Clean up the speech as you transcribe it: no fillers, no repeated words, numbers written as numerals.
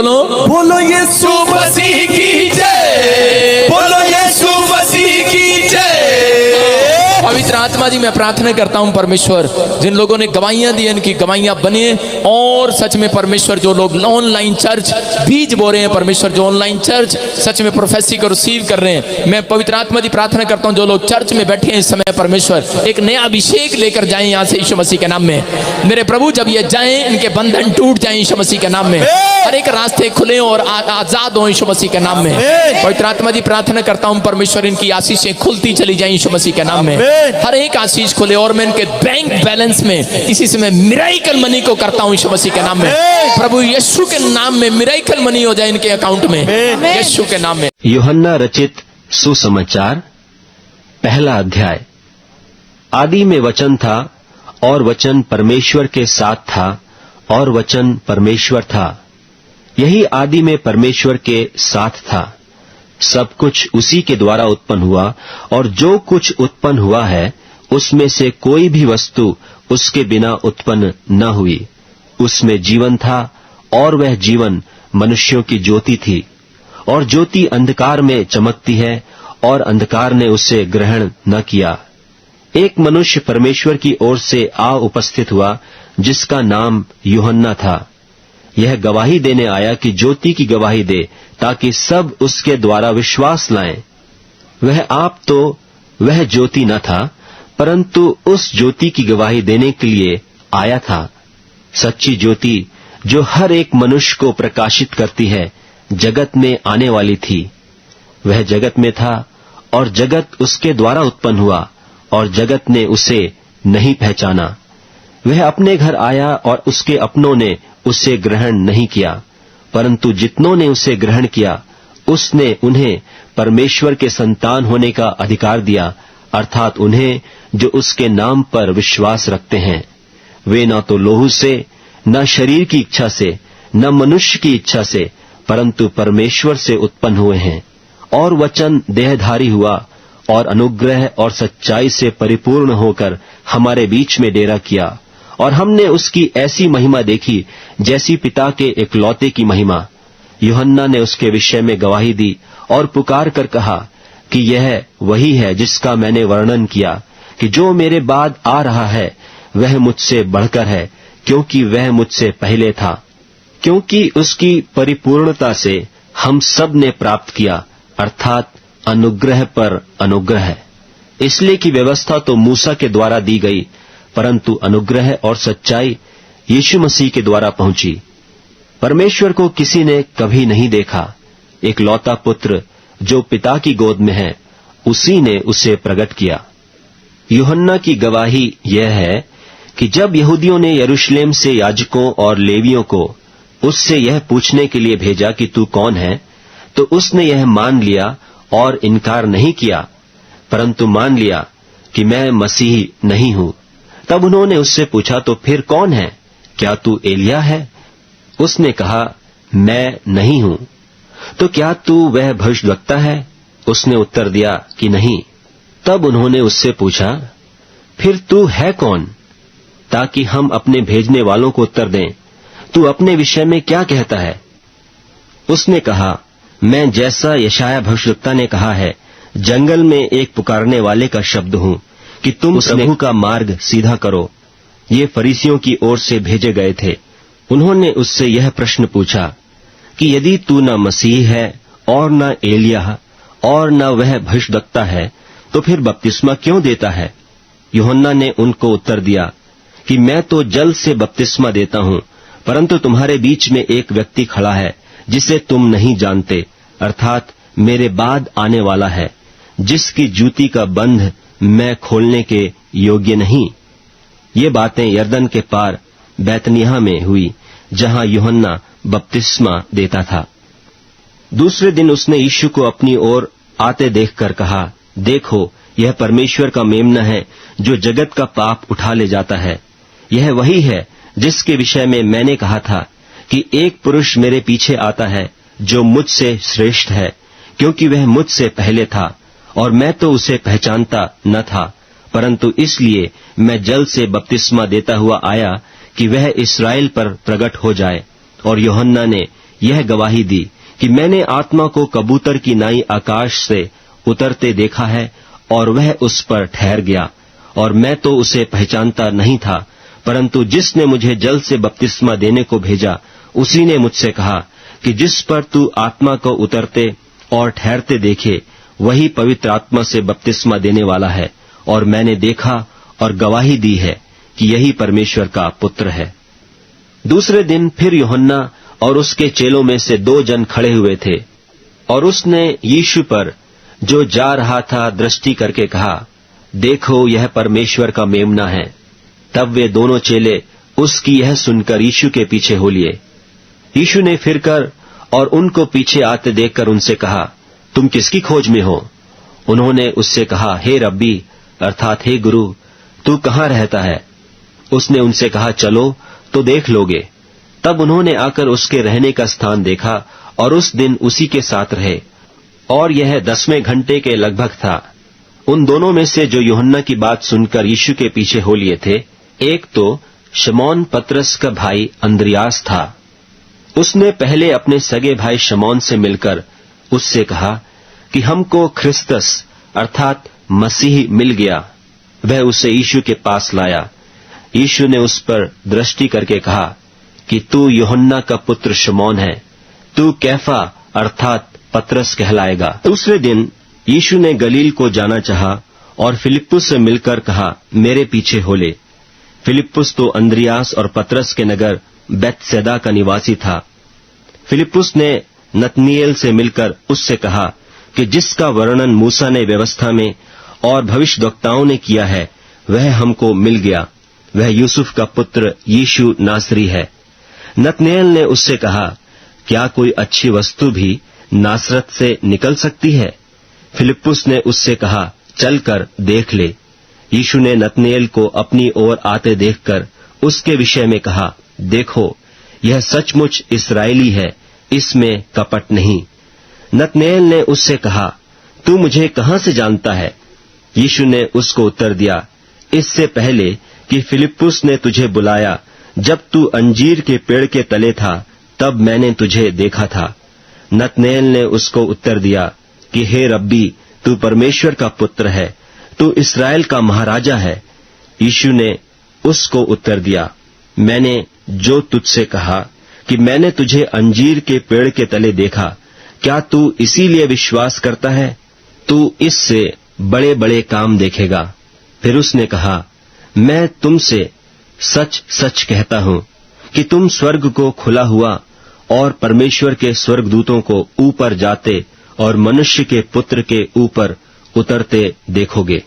बोलो बोलो यीशु मसीह की जय, बोलो यीशु मसीह की जय। पवित्र आत्मा जी, मैं प्रार्थना करता हूं परमेश्वर, जिन लोगों ने गवाहियां दी इनकी गवाहियां बने, और सच में परमेश्वर जो लोग ऑनलाइन चर्च बीज बो रहे हैं परमेश्वर, जो ऑनलाइन चर्च सच में प्रोफेसी को रिसीव कर रहे हैं, मैं पवित्र आत्मा जी प्रार्थना करता हूं जो लोग चर्च में बैठे हैं इस समय परमेश्वर, एक नया अभिषेक लेकर जाएं यहाँ से यीशु मसीह के नाम में। मेरे प्रभु जब ये जाएं इनके बंधन टूट जाएं यीशु मसीह के नाम में, हर एक रास्ते खुले और आजाद हो यीशु मसीह के नाम में। पवित्र आत्मा जी प्रार्थना करता हूं परमेश्वर, इनकी आशीषें खुलती चली जाएं यीशु मसीह के नाम में, हर एक आशीष खुले, और मैं इनके बैंक बैलेंस में इसी समय मिरेकल मनी को करता हूं यीशु मसीह के नाम में। प्रभु यीशु के नाम में मिरेकल मनी हो जाए इनके अकाउंट में यीशु के नाम में। यूहन्ना रचित सुसमाचार, पहला अध्याय। आदि में वचन था, और वचन परमेश्वर के साथ था, और वचन परमेश्वर था। यही आदि में परमेश्वर के साथ था। सब कुछ उसी के द्वारा उत्पन्न हुआ, और जो कुछ उत्पन्न हुआ है उसमें से कोई भी वस्तु उसके बिना उत्पन्न न हुई। उसमें जीवन था, और वह जीवन मनुष्यों की ज्योति थी। और ज्योति अंधकार में चमकती है, और अंधकार ने उसे ग्रहण न किया। एक मनुष्य परमेश्वर की ओर से आ उपस्थित हुआ, जिसका नाम यूहन्ना था। यह गवाही देने आया कि ज्योति की गवाही दे, ताकि सब उसके द्वारा विश्वास लाएं। वह आप तो वह ज्योति न था, परंतु उस ज्योति की गवाही देने के लिए आया था। सच्ची ज्योति जो हर एक मनुष्य को प्रकाशित करती है, जगत में आने वाली थी। वह जगत में था, और जगत उसके द्वारा उत्पन्न हुआ, और जगत ने उसे नहीं पहचाना। वह अपने घर आया, और उसके अपनों ने उसे ग्रहण नहीं किया, परंतु जितनों ने उसे ग्रहण किया, उसने उन्हें परमेश्वर के संतान होने का अधिकार दिया, अर्थात उन्हें जो उसके नाम पर विश्वास रखते हैं। वे न तो लोहू से, न शरीर की इच्छा से, न मनुष्य की इच्छा से, परंतु परमेश्वर से उत्पन्न हुए हैं। और वचन देहधारी हुआ, और अनुग्रह और सच्चाई से परिपूर्ण होकर हमारे बीच में डेरा किया, और हमने उसकी ऐसी महिमा देखी जैसी पिता के इकलौते की महिमा। यूहन्ना ने उसके विषय में गवाही दी, और पुकार कर कहा कि यह वही है जिसका मैंने वर्णन किया, कि जो मेरे बाद आ रहा है वह मुझसे बढ़कर है, क्योंकि वह मुझसे पहले था। क्योंकि उसकी परिपूर्णता से हम सब ने प्राप्त किया, अर्थात अनुग्रह पर अनुग्रह। इसलिए कि व्यवस्था तो मूसा के द्वारा दी गई, परंतु अनुग्रह और सच्चाई यीशु मसीह के द्वारा पहुंची। परमेश्वर को किसी ने कभी नहीं देखा। इकलौता पुत्र जो पिता की गोद में है, उसी ने उसे प्रकट किया। यूहन्ना की गवाही यह है कि जब यहूदियों ने यरूशलेम से याजकों और लेवियों को उससे यह पूछने के लिए भेजा कि तू कौन है, तो उसने यह मान लिया और इनकार नहीं किया, परंतु मान लिया कि मैं मसीह नहीं हूं। तब उन्होंने उससे पूछा, तो फिर कौन है? क्या तू एलिया है? उसने कहा, मैं नहीं हूं। तो क्या तू वह भविष्यद्वक्ता है? उसने उत्तर दिया कि नहीं। तब उन्होंने उससे पूछा, फिर तू है कौन, ताकि हम अपने भेजने वालों को उत्तर दें। तू अपने विषय में क्या कहता है? उसने कहा, मैं जैसा यशाया भविष्यद्वक्ता ने कहा है, जंगल में एक पुकारने वाले का शब्द हूं कि तुम प्रभु का मार्ग सीधा करो। ये फरीसियों की ओर से भेजे गए थे। उन्होंने उससे यह प्रश्न पूछा कि यदि तू न मसीह है और न एलिया और न वह भविष्यद्वक्ता है, तो फिर बपतिस्मा क्यों देता है? यूहन्ना ने उनको उत्तर दिया कि मैं तो जल से बपतिस्मा देता हूं, परंतु तुम्हारे बीच में एक व्यक्ति खड़ा है जिसे तुम नहीं जानते, अर्थात मेरे बाद आने वाला है, जिसकी जूती का बंध मैं खोलने के योग्य नहीं। ये बातें यरदन के पार बैतनिय्याह में हुई, जहां यूहन्ना बपतिस्मा देता था। दूसरे दिन उसने यीशु को अपनी ओर आते देखकर कहा, देखो, यह परमेश्वर का मेमना है जो जगत का पाप उठा ले जाता है। यह वही है जिसके विषय में मैंने कहा था कि एक पुरुष मेरे पीछे आता है जो मुझसे श्रेष्ठ है, क्योंकि वह मुझसे पहले था, और मैं तो उसे पहचानता न था, परंतु इसलिए मैं जल से बपतिस्मा देता हुआ आया कि वह इस्राएल पर प्रकट हो जाए। और यूहन्ना ने यह गवाही दी कि मैंने आत्मा को कबूतर की नाई आकाश से उतरते देखा है और वह उस पर ठहर गया, और मैं तो उसे पहचानता नहीं था, परंतु जिसने मुझे जल से बपतिस्मा देने को भेजा उसी ने मुझसे कहा कि जिस पर तू आत्मा को उतरते और ठहरते देखे वही पवित्र आत्मा से बपतिस्मा देने वाला है, और मैंने देखा और गवाही दी है कि यही परमेश्वर का पुत्र है। दूसरे दिन फिर यूहन्ना और उसके चेलों में से 2 जन खड़े हुए थे, और उसने यीशु पर जो जा रहा था दृष्टि करके कहा, देखो यह परमेश्वर का मेमना है। तब वे दोनों चेले उसकी यह सुनकर यीशु के पीछे हो लिए। यीशु ने फिरकर और उनको पीछे आते देखकर उनसे कहा, तुम किसकी खोज में हो? उन्होंने उससे कहा, हे रब्बी अर्थात हे गुरु, तू कहाँ रहता है? उसने उनसे कहा, चलो तो देख लोगे। तब उन्होंने आकर उसके रहने का स्थान देखा और उस दिन उसी के साथ रहे, और यह 10वें घंटे के लगभग था। उन दोनों में से जो यूहन्ना की बात सुनकर यीशु के पीछे हो लिए थे, एक तो शमौन पतरस का भाई अंद्रियास था। उसने पहले अपने सगे भाई शमौन से मिलकर उससे कहा कि हमको ख्रिस्तस अर्थात मसीह मिल गया। वह उसे यीशु के पास लाया। यीशु ने उस पर दृष्टि करके कहा कि तू यूहन्ना का पुत्र शमौन है, तू कैफा अर्थात पतरस कहलाएगा। दूसरे दिन यीशु ने गलील को जाना चाहा और फिलिप्पुस से मिलकर कहा, मेरे पीछे हो ले। फिलिप्पुस तो अंद्रियास और पतरस के नगर बेतसैदा का निवासी था। फिलिप्पुस ने नतनीएल से मिलकर उससे कहा कि जिसका वर्णन मूसा ने व्यवस्था में और भविष्यद्वक्ताओं ने किया है वह हमको मिल गया, वह यूसुफ का पुत्र यीशु नासरी है। नतनीएल ने उससे कहा, क्या कोई अच्छी वस्तु भी नासरत से निकल सकती है? फिलिप्पुस ने उससे कहा, चलकर देख ले। यीशु ने नतनीएल को अपनी ओर आते देखकर उसके विषय में कहा, देखो यह सचमुच इस्राएली है, इसमें कपट नहीं। नतनीएल ने उससे कहा, तू मुझे कहां से जानता है? यीशु ने उसको उत्तर दिया, इससे पहले कि फिलिप्पुस ने तुझे बुलाया, जब तू अंजीर के पेड़ के तले था तब मैंने तुझे देखा था। नतनीएल ने उसको उत्तर दिया कि हे रब्बी, तू परमेश्वर का पुत्र है, तू इस्राएल का महाराजा है। यीशु ने उसको उत्तर दिया, मैंने जो तुझसे कहा कि मैंने तुझे अंजीर के पेड़ के तले देखा, क्या तू इसीलिए विश्वास करता है? तू इससे बड़े बड़े काम देखेगा। फिर उसने कहा, मैं तुमसे सच सच कहता हूं कि तुम स्वर्ग को खुला हुआ और परमेश्वर के स्वर्गदूतों को ऊपर जाते और मनुष्य के पुत्र के ऊपर उतरते देखोगे।